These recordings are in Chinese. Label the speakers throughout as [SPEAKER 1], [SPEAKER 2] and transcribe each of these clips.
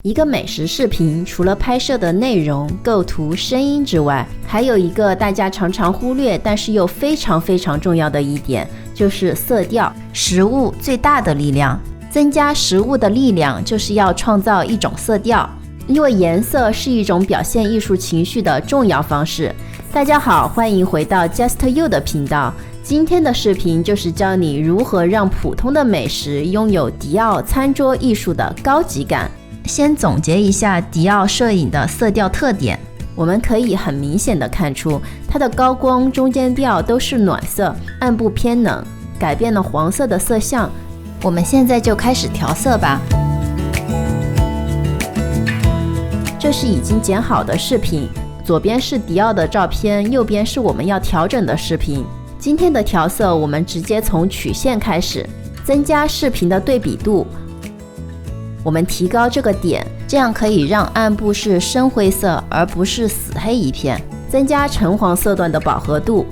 [SPEAKER 1] 一个美食视频除了拍摄的内容、构图、声音之外，还有一个大家常常忽略，但是又非常重要的一点，就是色调。食物最大的力量，增加食物的力量，就是要创造一种色调，因为颜色是一种表现艺术情绪的重要方式。大家好，欢迎回到 Just You 的频道。今天的视频就是教你如何让普通的美食拥有迪奥餐桌艺术的高级感。先总结一下迪奥摄影的色调特点，我们可以很明显的看出，它的高光、中间调都是暖色，暗部偏冷，改变了黄色的色相。我们现在就开始调色吧。这是已经剪好的视频，左边是迪奥的照片，右边是我们要调整的视频。今天的调色，我们直接从曲线开始，增加视频的对比度。我们提高这个点，这样可以让暗部是深灰色，而不是死黑一片。增加橙黄色段的饱和度，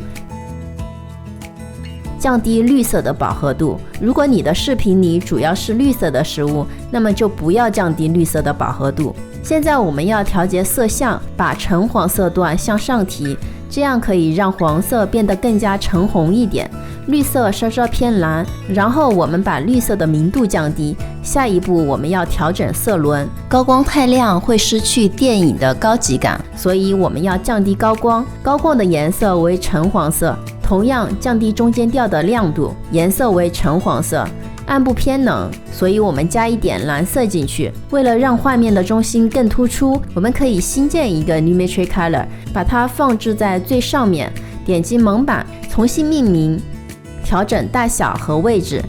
[SPEAKER 1] 降低绿色的饱和度。如果你的视频里主要是绿色的食物，那么就不要降低绿色的饱和度。现在我们要调节色相，把橙黄色段向上提，这样可以让黄色变得更加橙红一点，绿色稍稍偏蓝。然后我们把绿色的明度降低，下一步我们要调整色轮。高光太亮会失去电影的高级感，所以我们要降低高光，高光的颜色为橙黄色。同样降低中间调的亮度，颜色为橙黄色。暗部偏冷，所以我们加一点蓝色进去。为了让画面的中心更突出，我们可以新建一个 Lumetri Color， 把它放置在最上面，点击蒙版，重新命名，调整大小和位置，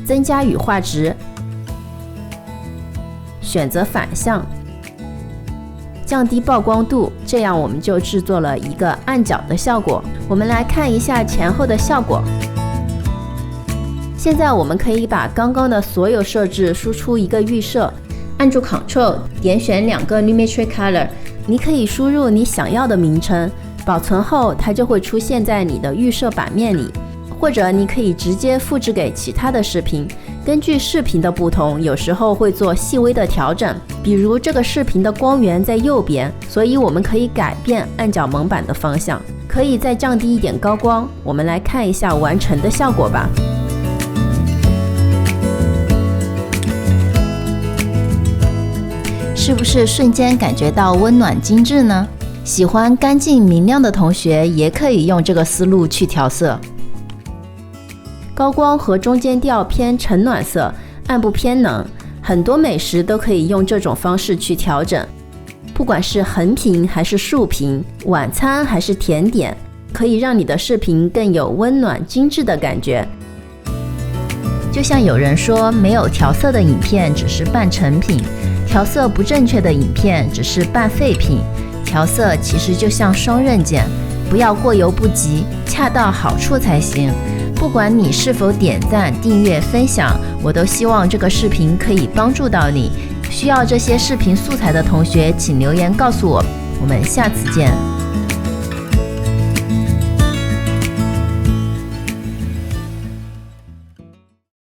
[SPEAKER 1] 增加羽化值，选择反向，降低曝光度，这样我们就制作了一个暗角的效果。我们来看一下前后的效果。现在我们可以把刚刚的所有设置输出一个预设，按住 Ctrl 点选2个 Lumetri Color， 你可以输入你想要的名称，保存后它就会出现在你的预设版面里，或者你可以直接复制给其他的视频。根据视频的不同，有时候会做细微的调整，比如这个视频的光源在右边，所以我们可以改变暗角蒙版的方向，可以再降低一点高光。我们来看一下完成的效果吧。是不是瞬间感觉到温暖精致呢？喜欢干净明亮的同学也可以用这个思路去调色。高光和中间调偏橙暖色，暗部偏冷，很多美食都可以用这种方式去调整。不管是横屏还是竖屏，晚餐还是甜点，可以让你的视频更有温暖精致的感觉。就像有人说，没有调色的影片只是半成品，调色不正确的影片只是半废品。调色其实就像双刃剑，不要过犹不及，恰到好处才行。不管你是否点赞、订阅、分享，我都希望这个视频可以帮助到你。需要这些视频素材的同学，请留言告诉我。我们下次见。